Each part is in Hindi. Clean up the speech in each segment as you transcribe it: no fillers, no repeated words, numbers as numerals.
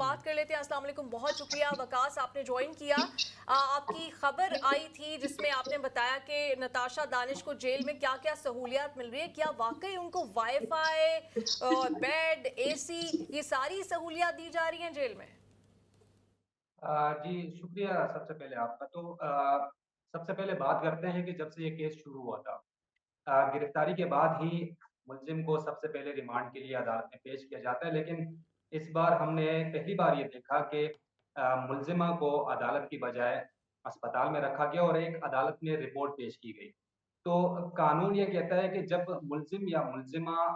बात कर लेते हैं। अस्सलाम वालेकुम, बहुत शुक्रिया वकास, आपने ज्वाइन किया। आपकी खबर आई थी जिसमें आपने बताया कि नताशा दानिश को जेल में क्या क्या सहूलियात मिल रही है। क्या वाकई उनको वाईफाई, बेड, एसी, ये सारी सहूलियात दी जा रही हैं जेल में? जी, शुक्रिया सबसे पहले आपका। तो सबसे पहले बात करते हैं कि जब से ये केस शुरू हुआ था, गिरफ्तारी के बाद ही मुल्ज़िम को सबसे पहले रिमांड के लिए अदालत में पेश किया जाता है। लेकिन इस बार हमने पहली बार ये देखा कि मुल्ज़िमा को अदालत की बजाय अस्पताल में रखा गया और एक अदालत में रिपोर्ट पेश की गई। तो कानून ये कहता है कि जब मुल्ज़िम या मुल्ज़िमा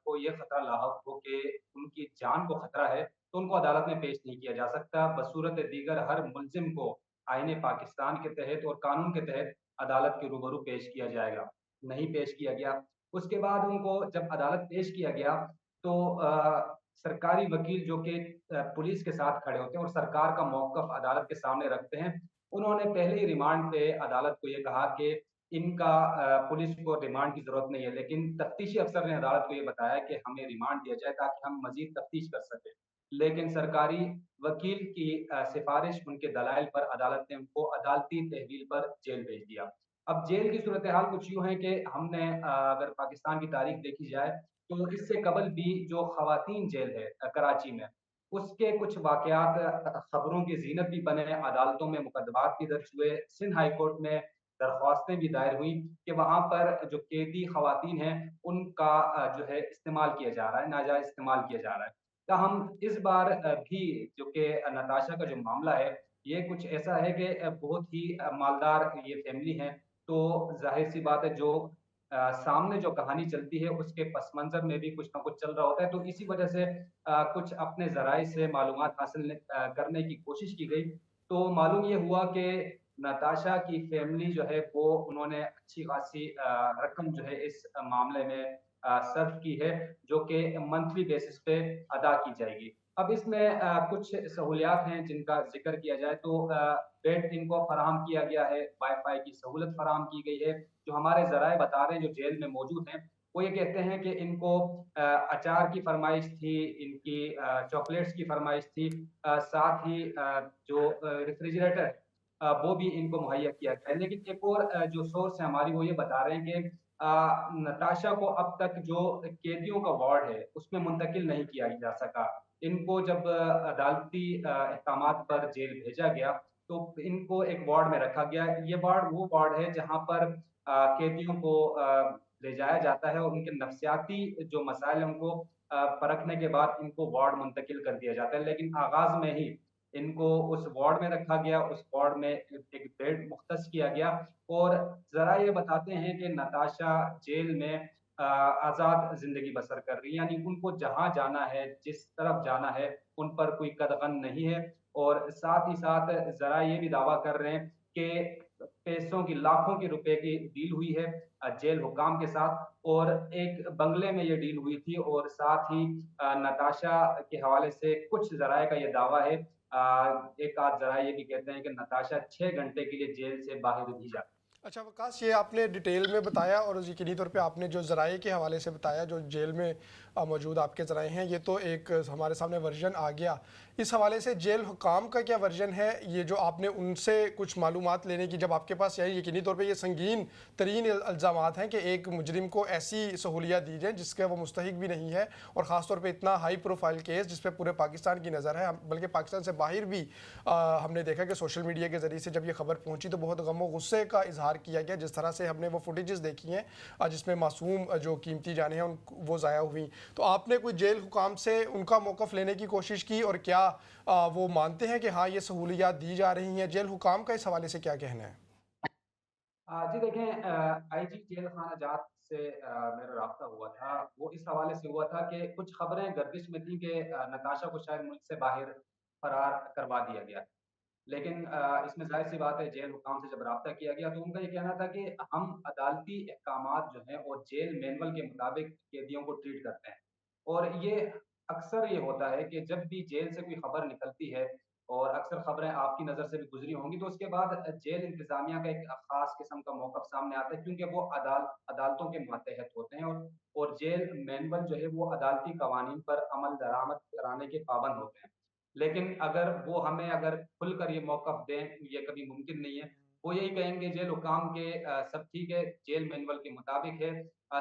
को ये खतरा लाहक हो कि उनकी जान को खतरा है, तो उनको अदालत में पेश नहीं किया जा सकता। बसूरत दीगर हर मुल्ज़िम को आईन पाकिस्तान के तहत और कानून के तहत अदालत के रूबरू पेश किया जाएगा। नहीं पेश किया गया। उसके बाद उनको जब अदालत पेश किया गया, तो सरकारी वकील जो कि पुलिस के साथ खड़े होते हैं और सरकार का मौक़िफ़ अदालत के सामने रखते हैं, उन्होंने पहले ही रिमांड पे अदालत को ये कहा कि इनका पुलिस को रिमांड की ज़रूरत नहीं है। लेकिन तफ्तीशी अफ़सर ने अदालत को ये बताया कि हमें रिमांड दिया जाए ताकि हम मज़ीद तफ्तीश कर सकें। लेकिन सरकारी वकील की सिफ़ारिश, उनके दलाइल पर अदालत ने उनको अदालती तहवील पर जेल भेज दिया। अब जेल की सूरत-ए-हाल कुछ यूँ है कि हमने अगर पाकिस्तान की तारीख़ देखी जाए, तो इससे कबल भी जो ख़वातीन जेल है कराची में, उसके कुछ वाक़यात ख़बरों की ज़ीनत भी बने, अदालतों में मुकदमात भी दर्ज हुए, सिंध हाई कोर्ट में दरख्वास्तें भी दायर हुई कि वहाँ पर जो कैदी ख़वातीन हैं, उनका जो है इस्तेमाल किया जा रहा है, नाजायज़ इस्तेमाल किया जा रहा है। ताहम इस बार भी जो कि नताशा का जो मामला है, ये कुछ ऐसा है कि बहुत ही मालदार ये फ़ैमिली है, तो ज़ाहिर-सी बात है जो सामने जो कहानी चलती है उसके पस-मंज़र में भी कुछ न कुछ चल रहा होता है। तो इसी वजह से कुछ अपने ज़राए से मालूमात हासिल करने की कोशिश की गई। तो मालूम ये हुआ कि नताशा की फ़ैमिली जो है वो उन्होंने अच्छी-खासी रकम जो है इस मामले में सर्व की है, जो कि मंथली बेसिस पे अदा की जाएगी। अब इसमें कुछ सहूलियात हैं जिनका ज़िक्र किया जाए तो बेड इनको फराहम किया गया है, वाई-फाई की सहूलत फराहम की गई है। जो हमारे ज़राए बता रहे हैं जो जेल में मौजूद हैं, वो ये कहते हैं कि इनको अचार की फ़रमाइश थी, इनकी चॉकलेट्स की फ़रमाइश थी, साथ ही जो रेफ्रिजरेटर है वो भी इनको मुहैया किया गया है। लेकिन एक और जो सोर्स है हमारी, वो ये बता रहे हैं कि नताशा को अब तक जो कैदियों का वार्ड है, उसमें मुंतकिल नहीं किया जा सका। इनको जब अदालती अहकामात पर जेल भेजा गया, तो इनको एक वार्ड में रखा गया। ये वार्ड वो वार्ड है जहाँ पर कैदियों को ले जाया जाता है और उनके नफ्सियाती जो मसाइल हैं उनको परखने के बाद इनको वार्ड मुंतकिल कर दिया जाता है। लेकिन आगाज़ में ही इनको उस वार्ड में रखा गया, उस वार्ड में एक बेड मुख्तस किया गया और ज़रा ये बताते हैं कि नताशा जेल में आज़ाद ज़िंदगी बसर कर रही है, यानी उनको जहाँ जाना है, जिस तरफ जाना है, उन पर कोई कदगन नहीं है और साथ ही साथ ज़रा ये भी दावा कर रहे हैं कि पैसों की, लाखों के रुपए की डील हुई है जेल हुकाम के साथ और एक बंगले में ये डील हुई थी और साथ ही नताशा के हवाले से कुछ ज़राए का ये दावा है। एक आध ज़राए ये भी कहते हैं कि नताशा 6 घंटे के लिए जेल से बाहर भी जा। अच्छा वकास, ये आपने डिटेल में बताया और यकीनी तौर पे आपने जो ज़राए के हवाले से बताया, जो जेल में मौजूद आपके ज़राए हैं, ये तो एक हमारे सामने वर्जन आ गया। इस हवाले से जेल हुकाम का क्या वर्जन है, ये जो आपने उनसे कुछ मालूमात लेने की, जब आपके पास यही यकीनी तौर पे ये संगीन तरीन इल्ज़ामात हैं कि एक मुजरिम को ऐसी सहूलियत दी जाए जिसका वो मुस्तहिक भी नहीं है, और ख़ास तौर पे इतना हाई प्रोफाइल केस जिस पे पूरे पाकिस्तान की नज़र है, बल्कि पाकिस्तान से बाहर भी हमने देखा कि सोशल मीडिया के ज़रिए से जब ये खबर पहुंची तो बहुत गम और गुस्से का इजहार किया गया, जिस तरह से हमने वो फुटेजेस देखी हैं जिसमें मासूम जो कीमती जाने हैं उन वो ज़ाया हुई। तो आपने कोई जेल हुकाम से उनका मौक़िफ़ लेने की कोशिश की, और क्या वो मानते हैं कि हाँ ये सहूलियात दी जा रही हैं? जेल हुकाम का इस हवाले से क्या कहना है? जी देखें, आईजी जेल खाना जात से मेरा राब्ता हुआ था। वो इस हवाले से हुआ था कि कुछ खबरें गर्दिश में थी कि नताशा को शायद मुल्क से बाहर फरार करवा दिया गया। लेकिन इसमें ज़ाहिर-सी बात है जेल हुकाम से जब राब्ता किया गया तो उनका ये कहना था कि हम अदालती अहकामात जो हैं और जेल मैनुअल के मुताबिक कैदियों को ट्रीट करते हैं। और ये अक्सर ये होता है कि जब भी जेल से कोई खबर निकलती है और अक्सर खबरें आपकी नज़र से भी गुज़री होंगी, तो उसके बाद जेल इंतज़ामिया का एक ख़ास किस्म का मौक़िफ़ सामने आता है क्योंकि वो अदालतों के मातहत होते हैं और जेल मैनुअल जो है वो अदालती कवानीन पर अमल दरामद कराने के पाबंद होते हैं। लेकिन अगर वो हमें अगर खुलकर ये मौक़िफ़ दें, ये कभी मुमकिन नहीं है। वो यही कहेंगे जेल हुकाम के सब ठीक है, जेल मैनुअल के मुताबिक है।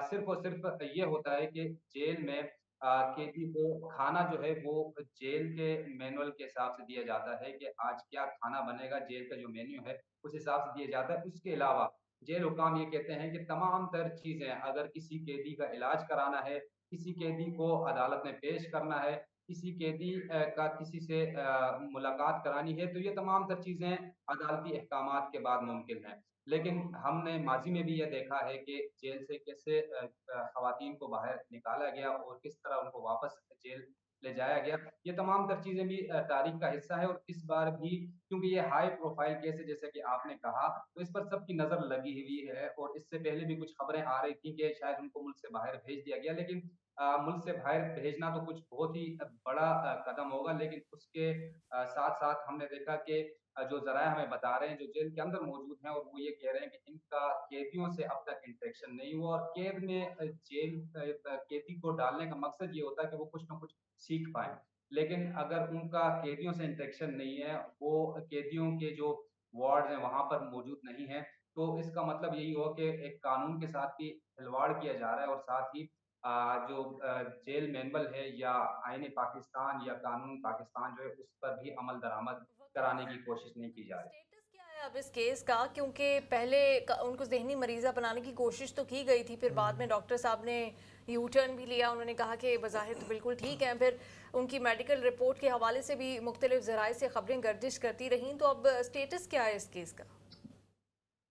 सिर्फ़ और सिर्फ़ ये होता है कि जेल में कैदी को खाना जो है वो जेल के मैनुअल के हिसाब से दिया जाता है कि आज क्या खाना बनेगा, जेल का जो मेन्यू है, उस हिसाब से दिया जाता है। उसके अलावा जेल हुकाम ये कहते हैं कि तमाम तर चीज़ें अगर किसी कैदी का इलाज कराना है, किसी कैदी को अदालत में पेश करना है, किसी कैदी का किसी से मुलाकात करानी है, तो ये तमाम तर चीज़ें अदालती अहकामात के बाद मुमकिन है। लेकिन हमने माज़ी में भी ये देखा है कि जेल से कैसे ख़वातीन को बाहर निकाला गया और किस तरह उनको वापस जेल ले जाया गया। ये तमाम तर चीज़ें भी तारीख़ का हिस्सा है और इस बार भी क्योंकि ये हाई प्रोफ़ाइल केस है जैसे कि आपने कहा, तो इस पर सबकी नज़र लगी हुई है और इससे पहले भी कुछ खबरें आ रही थी कि शायद उनको मुल्क से बाहर भेज दिया गया। लेकिन मुल्क से बाहर भेजना तो कुछ बहुत ही बड़ा कदम होगा, लेकिन उसके साथ-साथ हमने देखा कि जो ज़राए हमें बता रहे हैं, जो जेल के अंदर मौजूद हैं और वो ये कह रहे हैं कि इनका कैदियों से अब तक इंटरेक्शन नहीं हुआ और कैद में कैदी को डालने का मकसद ये होता है कि वो कुछ न कुछ सीख पाएँ। लेकिन अगर उनका कैदियों से इंटरेक्शन नहीं है, वो कैदियों के जो वार्ड्स हैं, वहाँ पर मौजूद नहीं हैं, तो इसका मतलब यही हुआ कि एक कानून के साथ भी खिलवाड़ किया जा रहा है और साथ ही जो जेल मैनुअल है या आईन पाकिस्तान या कानून पाकिस्तान जो है, उस पर भी अमल दरामद वकील कराने की साहब, कोशिश नहीं की जा रही। स्टेटस क्या है अब इस केस का? क्योंकि पहले उनको जहनी मरीजा बनाने की कोशिश तो की गई थी, फिर बाद में डॉक्टर साहब ने यू टर्न भी लिया। उन्होंने कहा कि बज़ाहिर तो बिल्कुल ठीक है, फिर उनकी मेडिकल रिपोर्ट के हवाले से भी मुख्तलिफ ज़राए से खबरें गर्दिश करती रहीं। तो अब स्टेटस क्या है इस केस का?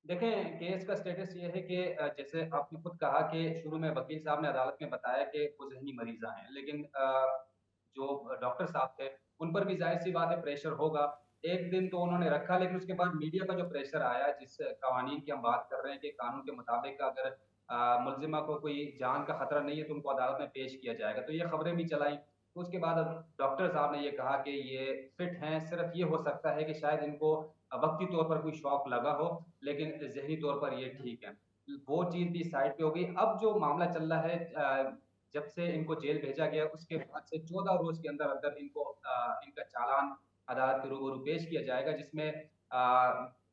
देखें, केस का स्टेटस ये है कि जैसे आपने खुद कहा कि शुरू में वकील साहब ने अदालत में बताया कि वो ज़हनी मरीज़ा हैं, लेकिन जो डॉक्टर साहब थे, उन पर भी ज़ाहिर-सी बात है प्रेशर होगा। एक दिन तो उन्होंने रखा, लेकिन उसके बाद मीडिया का जो प्रेशर आया, जिस कवानीन की हम बात कर रहे हैं कि कानून के मुताबिक अगर मुल्ज़िमा को कोई जान का खतरा नहीं है, तो उनको अदालत में पेश किया जाएगा। तो ये खबरें भी चलाईं। तो उसके बाद डॉक्टर साहब ने ये कहा कि ये फिट हैं, सिर्फ़ ये हो सकता है कि शायद इनको वक़्ती तौर पर कोई शॉक लगा हो, लेकिन ज़हनी तौर पर ये ठीक हैं। वो चीज़ भी साइड पे हो गई। अब जो मामला चल रहा है जब से इनको जेल भेजा गया उसके बाद से 14 रोज़ के अंदर-अंदर इनको इनका चालान अदालत के रूबरू पेश किया जाएगा जिसमें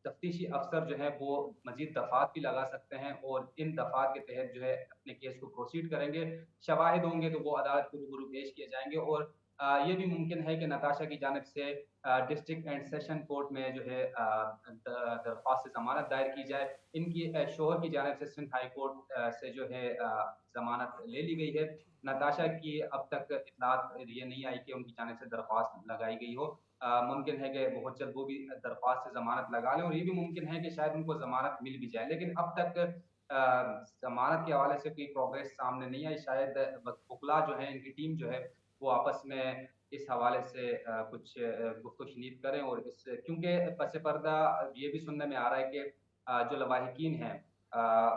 तफ्तीशी अफ़सर जो हैं वो मज़ीद दफ़ात भी लगा सकते हैं और इन दफ़ात के तहत जो है अपने केस को प्रोसीड करेंगे। शवाहिद होंगे तो वो अदालत के रूबरू पेश किए जाएँगे और ये भी मुमकिन है कि नताशा की जानिब से डिस्ट्रिक्ट एंड सेशन कोर्ट में जो है दरख्वास्त ज़मानत दायर की जाए। इनकी शौहर की जानिब से सिंध हाई कोर्ट से जो है ज़मानत ले ली गई है। नताशा की अब तक इत्तलात ये नहीं आई कि उनकी जानिब से दरख्वास्त लगाई गई हो। मुमकिन है कि बहुत जल्द वो भी दरख्वास्त से ज़मानत लगा लें और ये भी मुमकिन है कि शायद उनको ज़मानत मिल भी जाए। लेकिन अब तक ज़मानत के हवाले से कोई प्रोग्रेस सामने नहीं आई। शायद वकला जो हैं, इनकी टीम जो है, वो आपस में इस हवाले से कुछ गुफ्त-व-शनीद करें और इस क्योंकि पस पर्दा ये भी सुनने में आ रहा है कि जो लवाहिकीन हैं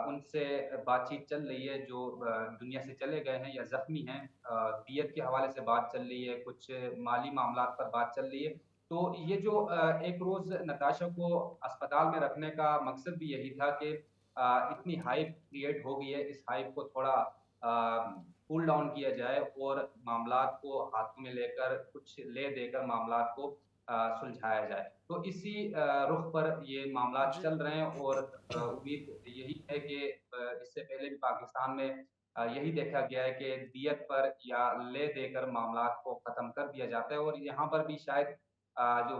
उनसे बातचीत चल रही है जो दुनिया से चले गए हैं या ज़ख्मी हैं दियत के हवाले से बात चल रही है, कुछ माली मामलात पर बात चल रही है। तो ये जो एक रोज़ नताशा को अस्पताल में रखने का मकसद भी यही था कि इतनी हाइप क्रिएट हो गई है, इस हाइप को थोड़ा कूल डाउन किया जाए और मामलात को हाथों में लेकर कुछ ले देकर मामलात को सुलझाया जाए। तो इसी रुख पर ये मामलात जी। चल रहे हैं और उम्मीद यही है कि इससे पहले भी पाकिस्तान में यही देखा गया है कि दियत पर या ले देकर मामलात को ख़त्म कर दिया जाता है और यहाँ पर भी शायद जो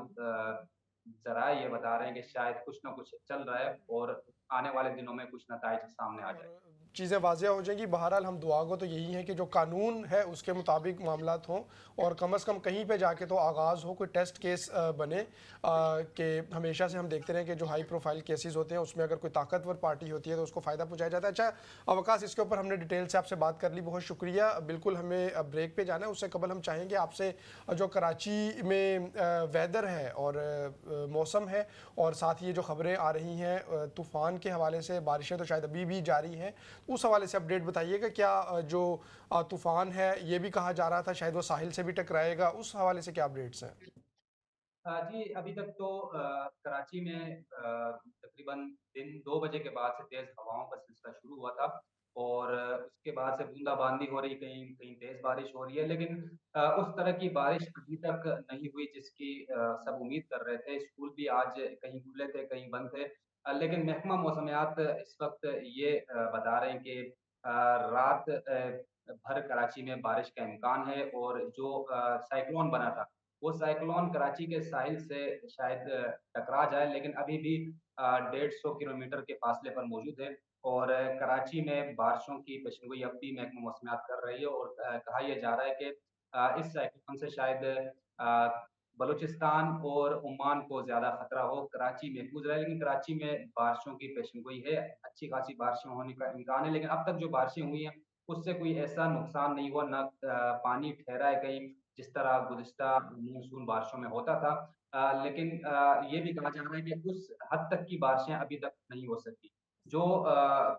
ज़राए ये बता रहे हैं कि शायद कुछ न कुछ चल रहा है और आने वाले दिनों में कुछ नताइज सामने आ जाए। और चीज़ें वाज़िया हो जाएँगी। बहरहाल हम दुआ गो तो यही है कि जो कानून है उसके मुताबिक मामलात हों और कम से कम कहीं पे जाके तो आगाज़ हो, कोई टेस्ट केस बने कि हमेशा से हम देखते रहे कि जो हाई प्रोफाइल केसेस होते हैं उसमें अगर कोई ताकतवर पार्टी होती है तो उसको फ़ायदा पहुँचाया जाता है। अच्छा अवकाश, इसके ऊपर हमने डिटेल से आपसे बात कर ली, बहुत शुक्रिया। बिल्कुल हमें ब्रेक पे जाना है, उससे कबल हम चाहेंगे आपसे जो कराची में वेदर है और मौसम है और साथ ही ये जो खबरें आ रही हैं तूफ़ान के हवाले से, बारिशें तो शायद अभी भी जारी हैं, उस हवाले से अपडेट बताइएगा। क्या जो तूफ़ान है ये भी कहा जा रहा था शायद वो साहिल से भी टकराएगा, उस हवाले से क्या अपडेट्स हैं? जी, अभी तक तो कराची में तकरीबन दिन 2 बजे के बाद से तेज़ हवाओं का सिलसिला शुरू हुआ था। और उसके बाद से बूंदाबांदी हो रही, कहीं कहीं तेज़ बारिश हो रही है, लेकिन उस तरह की बारिश अभी तक नहीं हुई जिसकी सब उम्मीद कर रहे थे। स्कूल भी आज कहीं खुले थे, कहीं बंद थे। लेकिन महकमा मौसमियात इस वक़्त ये बता रहे हैं कि रात भर कराची में बारिश का इम्कान है और जो साइक्लोन बना था, वो साइक्लोन कराची के साहिल से शायद टकरा जाए, लेकिन अभी भी 150 किलोमीटर के फासले पर मौजूद है और कराची में बारिशों की पेशेनगोई अब भी महकमा मौसमियात कर रही है और कहा यह जा रहा है कि इस साइक्लोन से शायद बलूचिस्तान और ओमान को ज़्यादा खतरा हो, कराची महफूज़ रहे, लेकिन कराची में बारिशों की पेशेनगोई है, अच्छी खासी बारिशें होने का इम्कान है, लेकिन अब तक जो बारिशें हुई हैं, उससे कोई ऐसा नुकसान नहीं हुआ, ना पानी ठहरा है कहीं, जिस तरह गुज़िश्ता मानसून बारिशों में होता था। लेकिन ये भी कहा जा रहा है कि उस हद तक की बारिशें अभी तक नहीं हो सकी। जो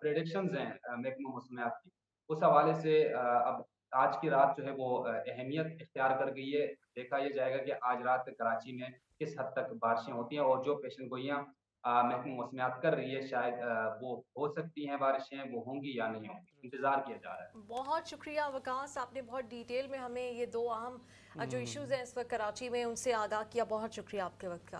प्रेडिक्शंस हैं महकमा मौसमियात की, उस हवाले से अब आज की रात जो है वो अहमियत इख्तियार कर गई है। देखा ये जाएगा कि आज रात कराची में किस हद तक बारिशें होती हैं और जो पेशेनगोइयाँ महकमा मौसमियात कर रही है शायद वो हो सकती हैं बारिशें, वो होंगी या नहीं होंगी। इंतज़ार किया जा रहा है। बहुत शुक्रिया वकास, आपने बहुत डिटेल में हमें ये दो अहम जो इश्यूज़ हैं इस वक्त कराची में उनसे आगाह किया। बहुत शुक्रिया आपके वक्त का।